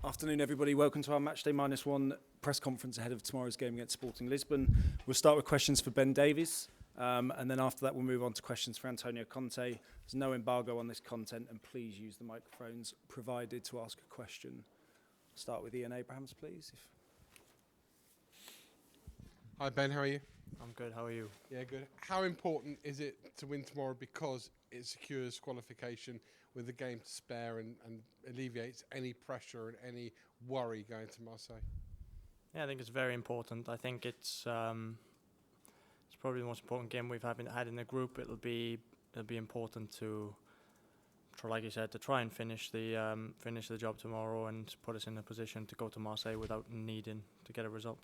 Afternoon, everybody. Welcome to our Matchday -1 press conference ahead of tomorrow's game against Sporting Lisbon. We'll start with questions for Ben Davies, and then after that we'll move on to questions for Antonio Conte. There's no embargo on this content, and please use the microphones provided to ask a question. Start with Ian Abrahams, please. Hi Ben, how are you? I'm good, how are you? Yeah, good. How important is it to win tomorrow because it secures qualification with the game to spare and alleviates any pressure and any worry going to Marseille? Yeah, I think it's very important. I think it's probably the most important game we've had in the group. It'll be important to try, like you said, to try and finish the job tomorrow and put us in a position to go to Marseille without needing to get a result.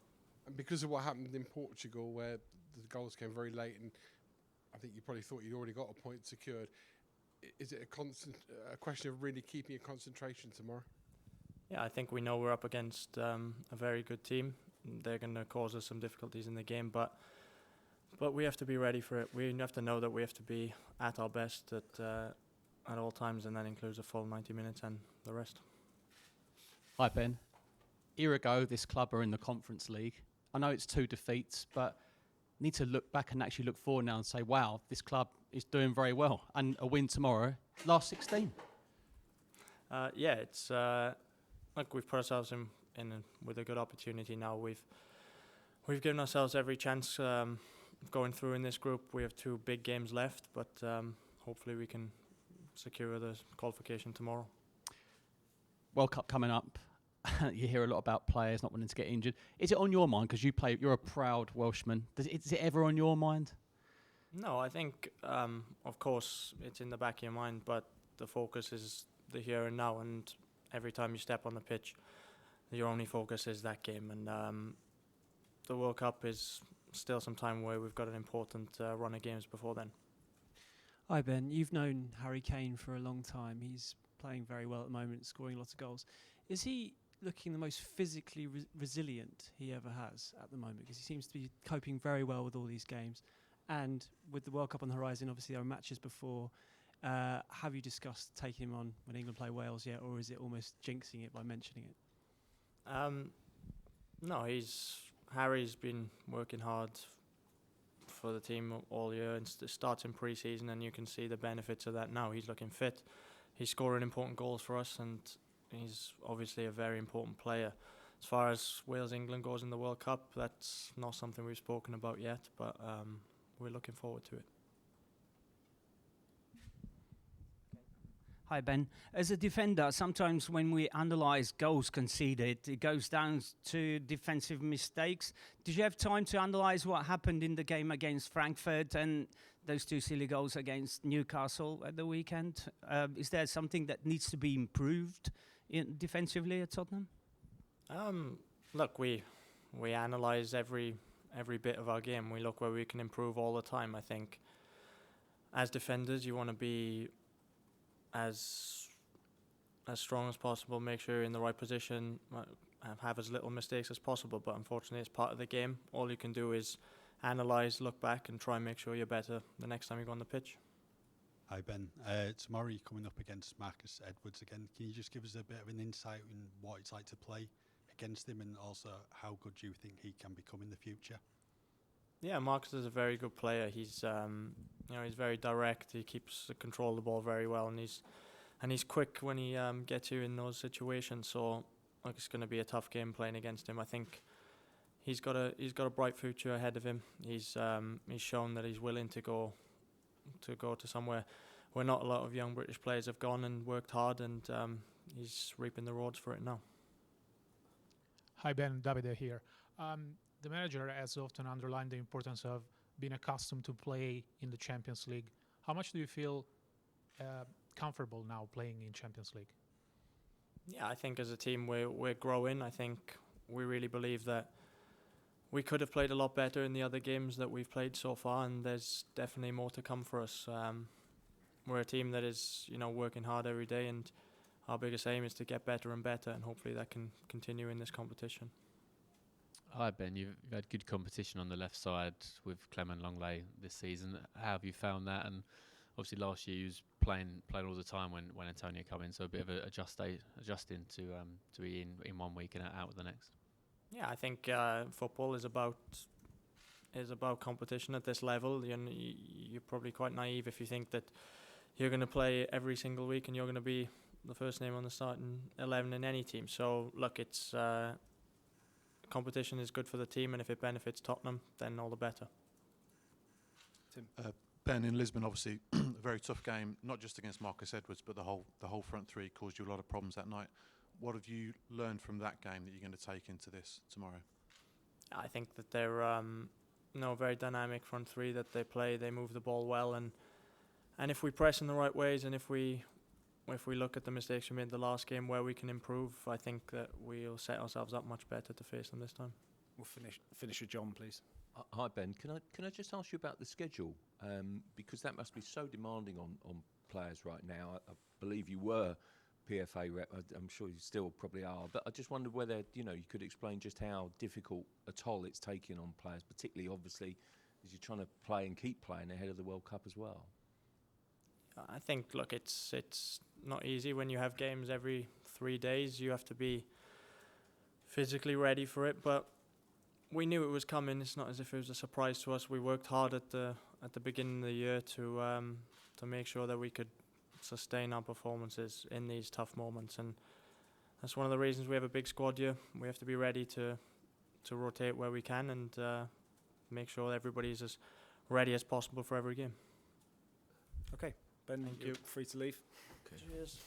And because of what happened in Portugal, where the goals came very late, and I think you probably thought you'd already got a point secured, is it a question of really keeping your concentration tomorrow? Yeah, I think we know we're up against a very good team. They're going to cause us some difficulties in the game, but we have to be ready for it. We have to know that we have to be at our best at all times, and that includes a full 90 minutes and the rest. Hi Ben. A year ago, this club are in the Conference League. I know it's 2 defeats, but need to look back and actually look forward now and say, wow, this club is doing very well. And a win tomorrow, last 16. Yeah, it's like we've put ourselves in with a good opportunity now. We've given ourselves every chance going through in this group. We have 2 big games left, but hopefully we can secure the qualification tomorrow. World Cup coming up. You hear a lot about players not wanting to get injured. Is it on your mind? Because you're a proud Welshman. Is it ever on your mind? No, I think, of course, it's in the back of your mind, but the focus is the here and now. And every time you step on the pitch, your only focus is that game. And the World Cup is still some time away. We've got an important run of games before then. Hi, Ben. You've known Harry Kane for a long time. He's playing very well at the moment, scoring lots of goals. Is he looking the most physically resilient he ever has at the moment? Because he seems to be coping very well with all these games. And with the World Cup on the horizon, obviously there are matches before. Have you discussed taking him on when England play Wales yet, or is it almost jinxing it by mentioning it? No, Harry's been working hard for the team all year, and it starts in pre-season, and you can see the benefits of that now. He's looking fit. He's scoring important goals for us, and he's obviously a very important player. As far as Wales-England goes in the World Cup, that's not something we've spoken about yet, but we're looking forward to it. Hi Ben. As a defender, sometimes when we analyse goals conceded, it goes down to defensive mistakes. Did you have time to analyse what happened in the game against Frankfurt and those 2 silly goals against Newcastle at the weekend? Is there something that needs to be improved defensively at Tottenham? Look, we analyse every bit of our game. We look where we can improve all the time. I think as defenders, you want to be as strong as possible, make sure you're in the right position, have as little mistakes as possible, but unfortunately it's part of the game. All you can do is analyse, look back and try and make sure you're better the next time you go on the pitch. Hi Ben, tomorrow you're coming up against Marcus Edwards again. Can you just give us a bit of an insight in what it's like to play against him, and also how good do you think he can become in the future? Yeah, Marcus is a very good player. He's he's very direct. He keeps control of the ball very well, and he's quick when he gets you in those situations. So like, it's going to be a tough game playing against him. I think he's got a bright future ahead of him. He's shown that he's willing to go to somewhere where not a lot of young British players have gone, and worked hard, and he's reaping the rewards for it now. Hi Ben, Davies here. The manager has often underlined the importance of being accustomed to play in the Champions League. How much do you feel comfortable now playing in Champions League? Yeah, I think as a team we're growing. I think we really believe that we could have played a lot better in the other games that we've played so far, and there's definitely more to come for us. We're a team that is, working hard every day, and our biggest aim is to get better and better, and hopefully that can continue in this competition. Hi Ben, you've had good competition on the left side with Clement Longley this season. How have you found that? And obviously last year you was playing all the time when Antonio come in, so a bit of a adjusting to be in 1 week and out the next. Yeah, I think football is about competition at this level. You're probably quite naive if you think that you're going to play every single week and you're going to be the first name on the starting 11 in any team. So look, it's competition is good for the team, and if it benefits Tottenham, then all the better. Tim. Ben, in Lisbon, obviously a very tough game, not just against Marcus Edwards, but the whole front three caused you a lot of problems that night. What have you learned from that game that you're going to take into this tomorrow? I think that they're very dynamic front three that they play. They move the ball well, and if we press in the right ways, and if we look at the mistakes we made the last game where we can improve, I think that we'll set ourselves up much better to face them this time. We'll finish with John, please. Hi Ben, can I just ask you about the schedule, because that must be so demanding on players right now. I believe you were PFA rep. I'm sure you still probably are, but I just wondered whether you could explain just how difficult a toll it's taking on players, particularly obviously as you're trying to play and keep playing ahead of the World Cup as well. I think, look, it's not easy when you have games every 3 days. You have to be physically ready for it, but we knew it was coming. It's not as if it was a surprise to us. We worked hard at the beginning of the year to make sure that we could sustain our performances in these tough moments, and that's one of the reasons we have a big squad here. We have to be ready to rotate where we can and make sure everybody's as ready as possible for every game. Okay, Ben, Thank you're you. free to leave. Cheers.